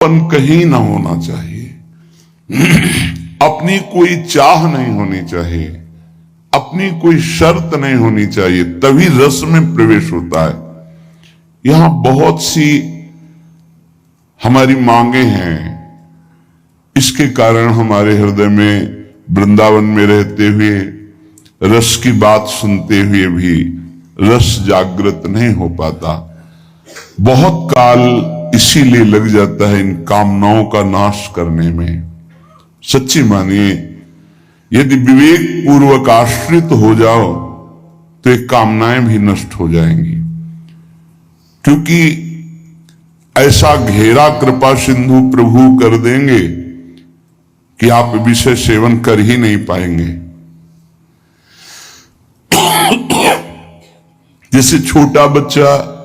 कहीं ना होना चाहिए, अपनी कोई चाह नहीं होनी चाहिए, अपनी कोई शर्त नहीं होनी चाहिए, तभी रस में प्रवेश होता है। यहां बहुत सी हमारी मांगे हैं, इसके कारण हमारे हृदय में वृंदावन में रहते हुए रस की बात सुनते हुए भी रस जागृत नहीं हो पाता। बहुत काल इसीलिए लग जाता है इन कामनाओं का नाश करने में। सच्ची मानिए, यदि विवेक पूर्वक आश्रित हो जाओ तो ये कामनाएं भी नष्ट हो जाएंगी, क्योंकि ऐसा घेरा कृपा सिंधु प्रभु कर देंगे कि आप विषय सेवन कर ही नहीं पाएंगे। जैसे छोटा बच्चा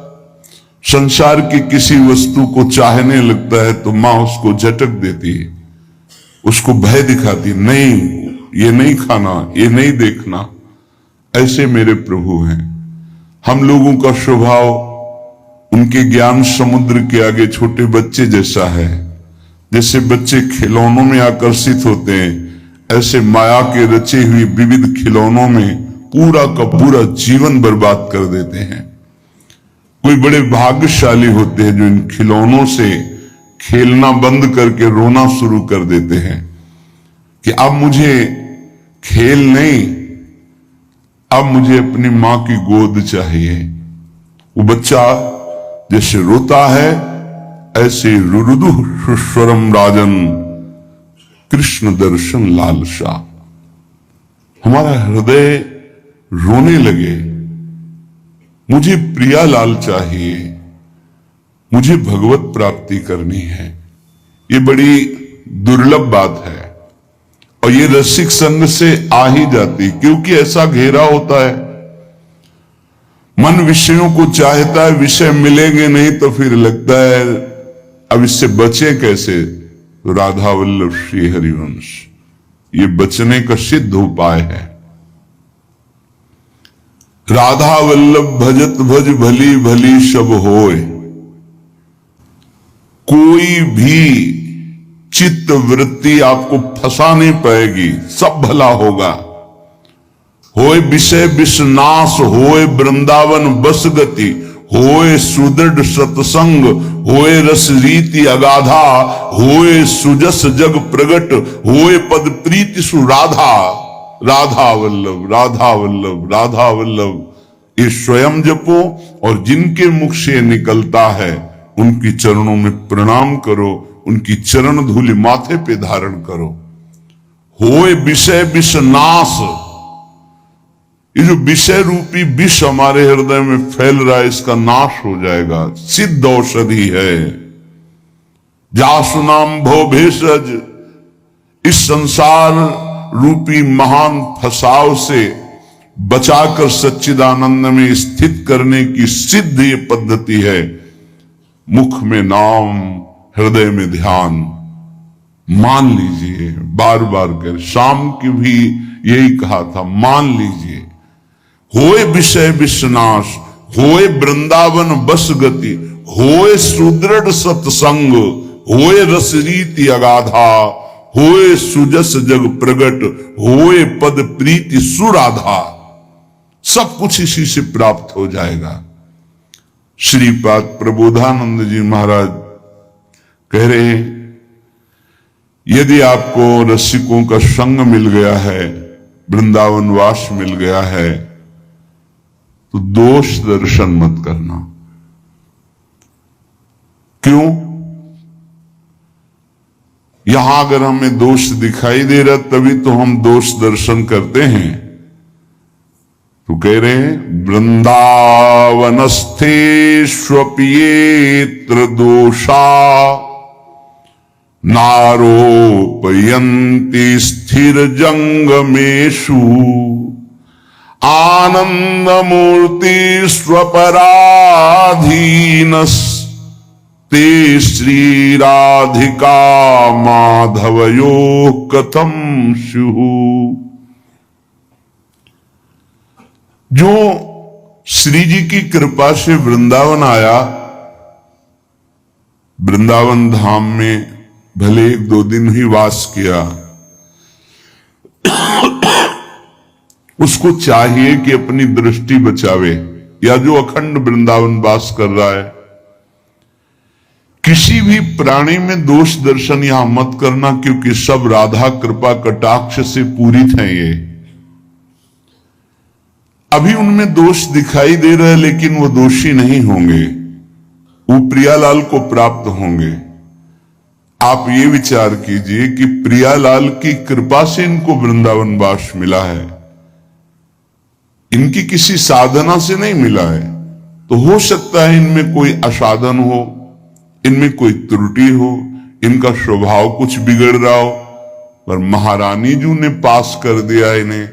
संसार की किसी वस्तु को चाहने लगता है तो मां उसको झटक देती है, उसको भय दिखाती, नहीं ये नहीं खाना, ये नहीं देखना। ऐसे मेरे प्रभु हैं। हम लोगों का स्वभाव उनके ज्ञान समुद्र के आगे छोटे बच्चे जैसा है। जैसे बच्चे खिलौनों में आकर्षित होते हैं, ऐसे माया के रचे हुए विविध खिलौनों में पूरा का पूरा जीवन बर्बाद कर देते हैं। कोई बड़े भाग्यशाली होते हैं जो इन खिलौनों से खेलना बंद करके रोना शुरू कर देते हैं कि अब मुझे खेल नहीं, अब मुझे अपनी मां की गोद चाहिए। वो बच्चा जैसे रोता है, ऐसे रुरुदु स्वरम राजन कृष्ण दर्शन लालसा। हमारा हृदय रोने लगे, मुझे प्रिया लाल चाहिए, मुझे भगवत प्राप्ति करनी है। ये बड़ी दुर्लभ बात है और ये रसिक संग से आ ही जाती, क्योंकि ऐसा घेरा होता है। मन विषयों को चाहता है, विषय मिलेंगे नहीं तो फिर लगता है अब इससे बचे कैसे। राधा वल्लभ श्री हरिवंश ये बचने का सिद्ध उपाय है। राधा वल्लभ भजत भज भली भली शब होय। कोई भी चित्त वृत्ति आपको फंसा नहीं पाएगी, सब भला होगा। होय विषय विषनाश, होय वृंदावन बस गति, होय सुदृढ़ सत्संग, होय रस रीति अगाधा, होय सुजस जग प्रगट, होय पद प्रीति सुराधा। राधा वल्लभ राधा वल्लभ राधा वल्लभ ये स्वयं जपो और जिनके मुख से निकलता है उनकी चरणों में प्रणाम करो, उनकी चरण धूलि माथे पे धारण करो। होय विषय विषनाश, ये जो विषय रूपी विष हमारे हृदय में फैल रहा है इसका नाश हो जाएगा। सिद्ध औषधि है। जासु नाम भव भेषज, इस संसार रूपी महान फसाव से बचाकर सच्चिदानंद में स्थित करने की सिद्ध ये पद्धति है। मुख में नाम, हृदय में ध्यान। मान लीजिए, बार बार कर, शाम की भी यही कहा था, मान लीजिए। होए विषय विषनाश, होए वृंदावन बस गति, होए सुदृढ़ सत्संग, होए रस रीति अगाधा, होए सुजस जग प्रगट, होए पद प्रीति सुराधा। सब कुछ इसी से प्राप्त हो जाएगा। श्रीपाद प्रबोधानंद जी महाराज कह रहे हैं, यदि आपको रसिकों का संग मिल गया है, वृंदावन वास मिल गया है, तो दोष दर्शन मत करना। क्यों? यहां अगर हमें दोष दिखाई दे रहा तभी तो हम दोष दर्शन करते हैं। तो कह रहे हैं, वृंदावनस्थेष्वप्येत्र दोषा नारोपयन्ति स्थिर जंगमेषु आनंदमूर्ति स्वपराधीनस्ते श्री राधिका माधवयो कथम स्युः। जो श्री जी की कृपा से वृंदावन आया वृंदावन धाम में भले 1-2 दिन ही वास किया, उसको चाहिए कि अपनी दृष्टि बचावे, या जो अखंड वृंदावन वास कर रहा है, किसी भी प्राणी में दोष दर्शन यहां मत करना, क्योंकि सब राधा कृपा कटाक्ष से पूरित हैं। ये अभी उनमें दोष दिखाई दे रहे हैं, लेकिन वो दोषी नहीं होंगे, वो प्रियालाल को प्राप्त होंगे। आप ये विचार कीजिए कि प्रियालाल की कृपा से इनको वृंदावन वास मिला है, इनकी किसी साधना से नहीं मिला है। तो हो सकता है इनमें कोई असाधन हो, इनमें कोई त्रुटि हो, इनका स्वभाव कुछ बिगड़ रहा हो, पर महारानी जी ने पास कर दिया, इन्हें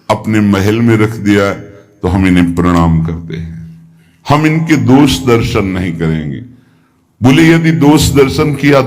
अपने महल में रख दिया, तो हम इन्हें प्रणाम करते हैं। हम इनके दोष दर्शन नहीं करेंगे। बोले यदि दोष दर्शन किया